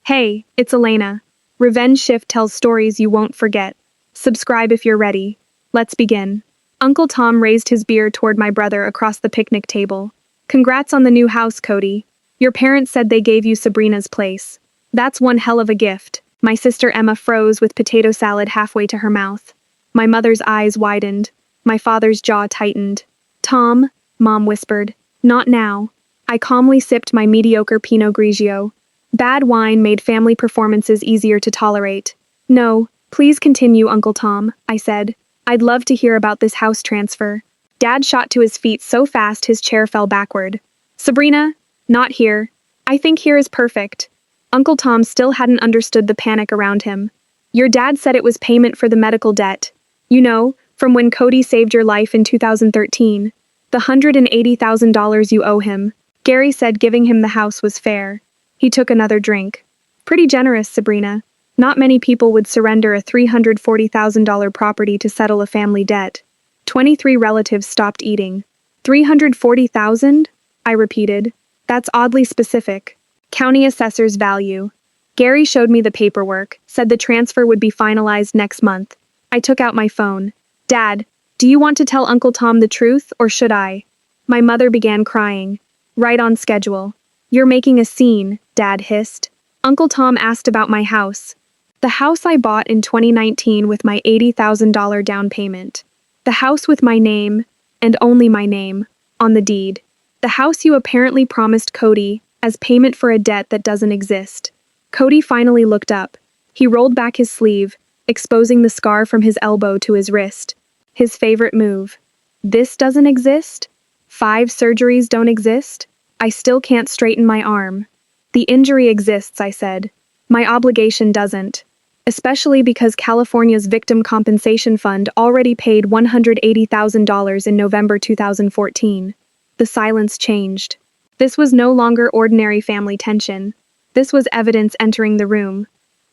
Hey, it's Elena. Revenge Shift tells stories you won't forget. Subscribe if you're ready. Let's begin. Uncle Tom raised his beer toward my brother across the picnic table. Congrats on the new house, Cody. Your parents said they gave you Sabrina's place. That's one hell of a gift. My sister Emma froze with potato salad halfway to her mouth. My mother's eyes widened. My father's jaw tightened. Tom, Mom whispered. Not now. I calmly sipped my mediocre Pinot Grigio. Bad wine made family performances easier to tolerate. No, please continue, Uncle Tom, I said. I'd love to hear about this house transfer. Dad shot to his feet so fast his chair fell backward. Sabrina? Not here. I think here is perfect. Uncle Tom still hadn't understood the panic around him. Your dad said it was payment for the medical debt. You know, from when Cody saved your life in 2013. The $180,000 you owe him. Gary said giving him the house was fair. He took another drink. Pretty generous, Sabrina. Not many people would surrender a $340,000 property to settle a family debt. 23 relatives stopped eating. $340,000? I repeated. That's oddly specific. County assessor's value. Gary showed me the paperwork, said the transfer would be finalized next month. I took out my phone. Dad, do you want to tell Uncle Tom the truth, or should I? My mother began crying. Right on schedule. You're making a scene, Dad hissed. Uncle Tom asked about my house. The house I bought in 2019 with my $80,000 down payment. The house with my name, and only my name, on the deed. The house you apparently promised Cody as payment for a debt that doesn't exist. Cody finally looked up. He rolled back his sleeve, exposing the scar from his elbow to his wrist. His favorite move. This doesn't exist? 5 surgeries don't exist? I still can't straighten my arm. The injury exists, I said. My obligation doesn't. Especially because California's Victim Compensation Fund already paid $180,000 in November 2014. The silence changed. This was no longer ordinary family tension. This was evidence entering the room.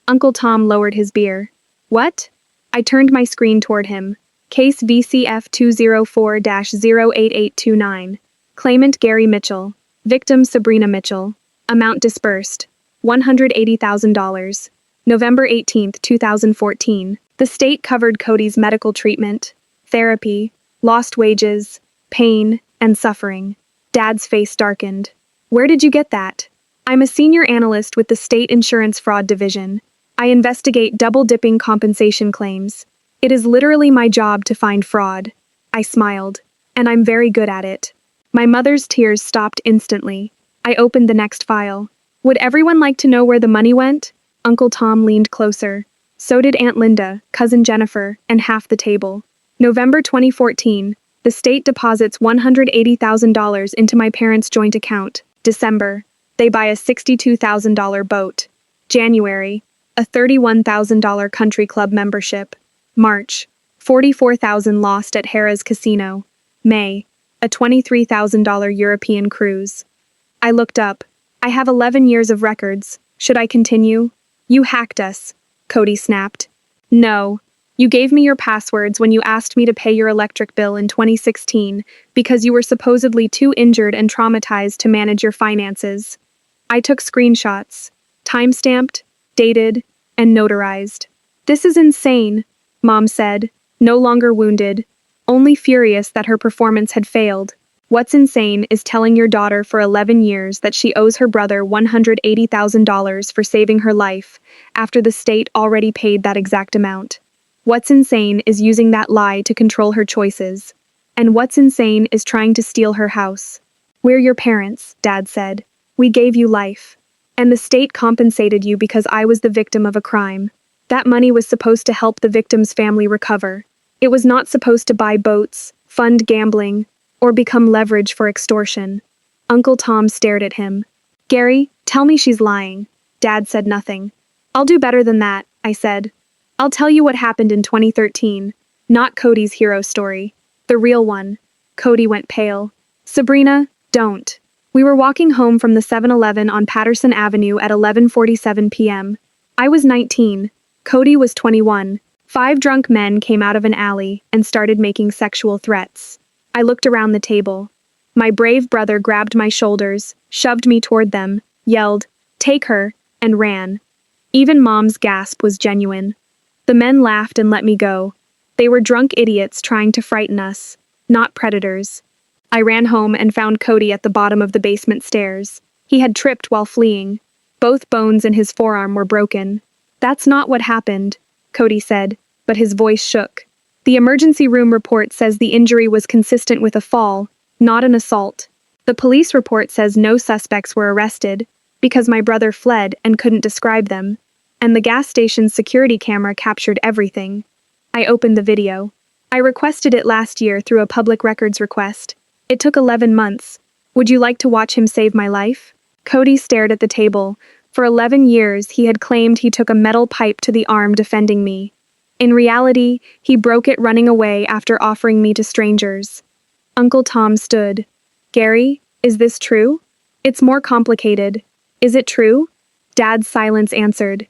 Uncle Tom lowered his beer. What? I turned my screen toward him. Case VCF 204-08829. Claimant Gary Mitchell. Victim Sabrina Mitchell. Amount disbursed. $180,000. November 18, 2014. The state covered Cody's medical treatment, therapy, lost wages, pain, and suffering. Dad's face darkened. Where did you get that? I'm a senior analyst with the State Insurance Fraud Division. I investigate double-dipping compensation claims. It is literally my job to find fraud. I smiled. And I'm very good at it. My mother's tears stopped instantly. I opened the next file. Would everyone like to know where the money went? Uncle Tom leaned closer. So did Aunt Linda, Cousin Jennifer, and half the table. November 2014. The state deposits $180,000 into my parents' joint account. December. They buy a $62,000 boat. January. A $31,000 country club membership. March. $44,000 lost at Harrah's Casino. May. A $23,000 European cruise. I looked up. I have 11 years of records. Should I continue? You hacked us, Cody snapped. No. You gave me your passwords when you asked me to pay your electric bill in 2016 because you were supposedly too injured and traumatized to manage your finances. I took screenshots, time-stamped, dated, and notarized. This is insane, Mom said, no longer wounded, only furious that her performance had failed. What's insane is telling your daughter for 11 years that she owes her brother $180,000 for saving her life, after the state already paid that exact amount. What's insane is using that lie to control her choices. And what's insane is trying to steal her house. We're your parents, Dad said. We gave you life. And the state compensated you because I was the victim of a crime. That money was supposed to help the victim's family recover. It was not supposed to buy boats, fund gambling, or become leverage for extortion. Uncle Tom stared at him. Gary, tell me she's lying. Dad said nothing. I'll do better than that, I said. I'll tell you what happened in 2013. Not Cody's hero story. The real one. Cody went pale. Sabrina, don't. We were walking home from the 7-Eleven on Patterson Avenue at 11:47 p.m. I was 19. Cody was 21. 5 drunk men came out of an alley and started making sexual threats. I looked around the table. My brave brother grabbed my shoulders, shoved me toward them, yelled, "Take her," and ran. Even Mom's gasp was genuine. The men laughed and let me go. They were drunk idiots trying to frighten us, not predators. I ran home and found Cody at the bottom of the basement stairs. He had tripped while fleeing. Both bones in his forearm were broken. "That's not what happened," Cody said, but his voice shook. "The emergency room report says the injury was consistent with a fall, not an assault. The police report says no suspects were arrested, because my brother fled and couldn't describe them. And the gas station's security camera captured everything." I opened the video. I requested it last year through a public records request. It took 11 months. Would you like to watch him save my life? Cody stared at the table. For 11 years, he had claimed he took a metal pipe to the arm defending me. In reality, he broke it running away after offering me to strangers. Uncle Tom stood. "Gary, is this true?" "It's more complicated. Is it true?" Dad's silence answered.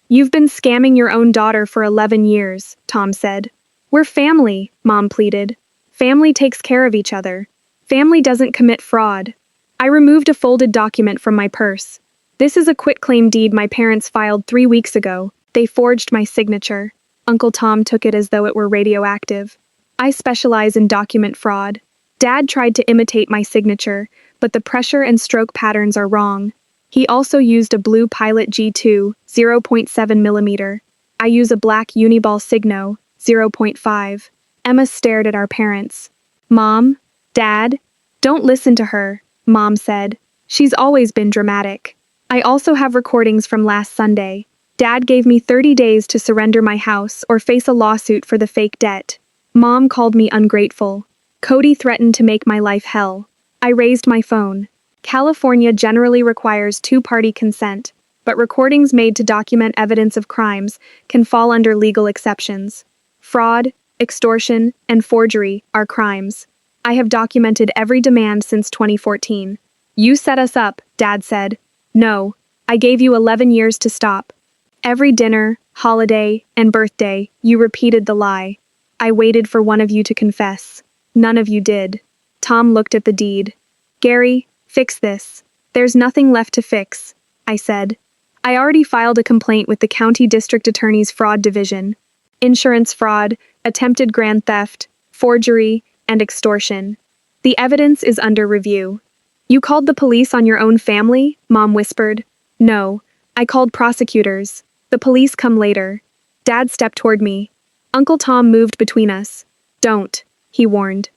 "You've been scamming your own daughter for 11 years, Tom said. "We're family," Mom pleaded. "Family takes care of each other. Family doesn't commit fraud." I removed a folded document from my purse. "This is a quitclaim deed my parents filed 3 weeks ago. They forged my signature." Uncle Tom took it as though it were radioactive. "I specialize in document fraud. Dad tried to imitate my signature, but the pressure and stroke patterns are wrong. He also used a blue Pilot G2, 0.7 millimeter. I use a black Uniball Signo, 0.5. Emma stared at our parents. "Mom? Dad? Don't listen to her," Mom said. "She's always been dramatic." I also have recordings from last Sunday. Dad gave me 30 days to surrender my house or face a lawsuit for the fake debt. Mom called me ungrateful. Cody threatened to make my life hell. I raised my phone. California generally requires two-party consent, but recordings made to document evidence of crimes can fall under legal exceptions. Fraud, extortion, and forgery are crimes. I have documented every demand since 2014. "You set us up," Dad said. "No, I gave you 11 years to stop. Every dinner, holiday, and birthday, you repeated the lie. I waited for one of you to confess. None of you did." Tom looked at the deed. "Gary, fix this." "There's nothing left to fix," I said. "I already filed a complaint with the County District Attorney's Fraud Division. Insurance fraud, attempted grand theft, forgery, and extortion. The evidence is under review." "You called the police on your own family?" Mom whispered. "No, I called prosecutors. The police come later." Dad stepped toward me. Uncle Tom moved between us. "Don't," he warned.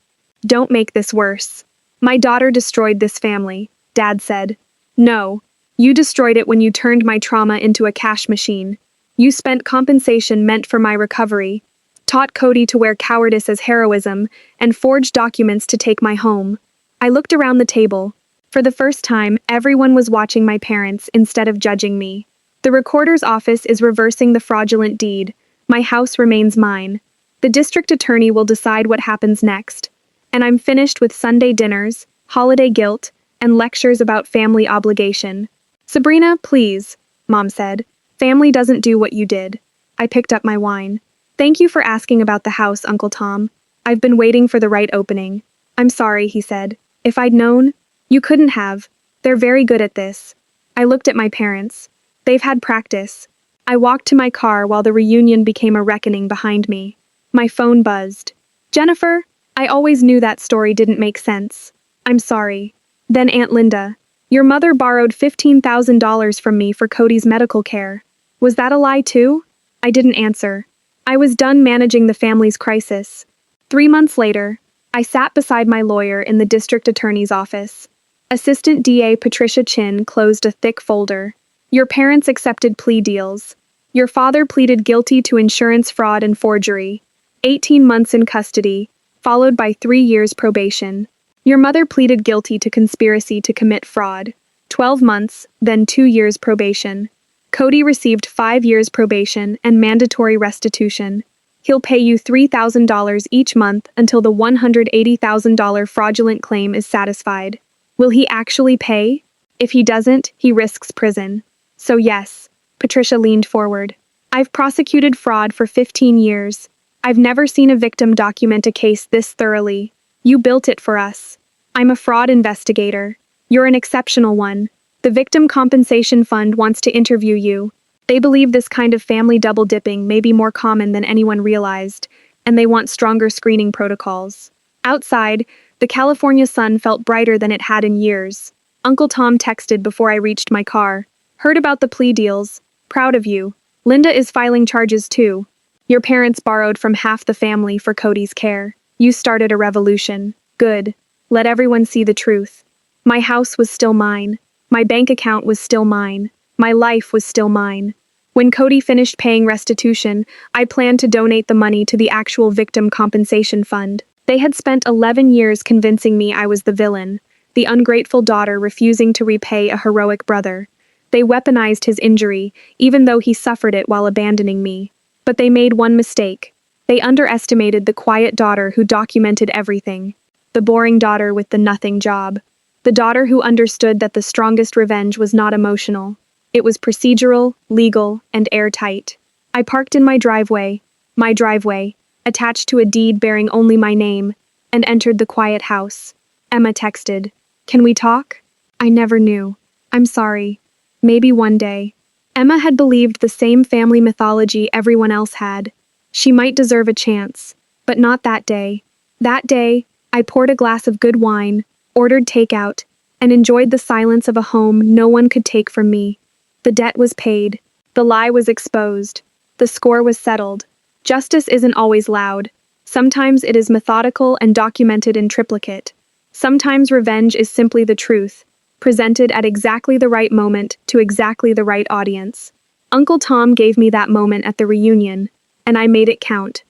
"Don't make this worse. My daughter destroyed this family," Dad said. "No, you destroyed it when you turned my trauma into a cash machine. You spent compensation meant for my recovery, taught Cody to wear cowardice as heroism, and forged documents to take my home." I looked around the table. For the first time, everyone was watching my parents instead of judging me. The recorder's office is reversing the fraudulent deed. My house remains mine. The district attorney will decide what happens next. And I'm finished with Sunday dinners, holiday guilt, and lectures about family obligation. "Sabrina, please," Mom said. "Family doesn't do what you did." I picked up my wine. "Thank you for asking about the house, Uncle Tom. I've been waiting for the right opening." "I'm sorry," he said. "If I'd known..." "You couldn't have. They're very good at this." I looked at my parents. They've had practice. I walked to my car while the reunion became a reckoning behind me. My phone buzzed. "Jennifer, I always knew that story didn't make sense. I'm sorry." Then Aunt Linda. "Your mother borrowed $15,000 from me for Cody's medical care. Was that a lie too?" I didn't answer. I was done managing the family's crisis. 3 months later, I sat beside my lawyer in the district attorney's office. Assistant DA Patricia Chin closed a thick folder. "Your parents accepted plea deals. Your father pleaded guilty to insurance fraud and forgery. 18 months in custody, followed by 3 years probation. Your mother pleaded guilty to conspiracy to commit fraud. 12 months, then 2 years probation. Cody received 5 years probation and mandatory restitution. He'll pay you $3,000 each month until the $180,000 fraudulent claim is satisfied. Will he actually pay? If he doesn't, he risks prison." "So yes," Patricia leaned forward. "I've prosecuted fraud for 15 years. I've never seen a victim document a case this thoroughly. You built it for us. I'm a fraud investigator. You're an exceptional one. The Victim Compensation Fund wants to interview you." They believe this kind of family double-dipping may be more common than anyone realized, and they want stronger screening protocols. Outside, the California sun felt brighter than it had in years. Uncle Tom texted before I reached my car. Heard about the plea deals. Proud of you. Linda is filing charges too. Your parents borrowed from half the family for Cody's care. You started a revolution. Good. Let everyone see the truth. My house was still mine. My bank account was still mine. My life was still mine. When Cody finished paying restitution, I planned to donate the money to the actual victim compensation fund. They had spent 11 years convincing me I was the villain, the ungrateful daughter refusing to repay a heroic brother. They weaponized his injury, even though he suffered it while abandoning me. But they made one mistake. They underestimated the quiet daughter who documented everything. The boring daughter with the nothing job. The daughter who understood that the strongest revenge was not emotional. It was procedural, legal, and airtight. I parked in my driveway, attached to a deed bearing only my name, and entered the quiet house. Emma texted, "Can we talk?" I never knew. I'm sorry. Maybe one day. Emma had believed the same family mythology everyone else had. She might deserve a chance, but not that day. That day, I poured a glass of good wine, ordered takeout, and enjoyed the silence of a home no one could take from me. The debt was paid. The lie was exposed. The score was settled. Justice isn't always loud. Sometimes it is methodical and documented in triplicate. Sometimes revenge is simply the truth, presented at exactly the right moment to exactly the right audience. Uncle Tom gave me that moment at the reunion, and I made it count.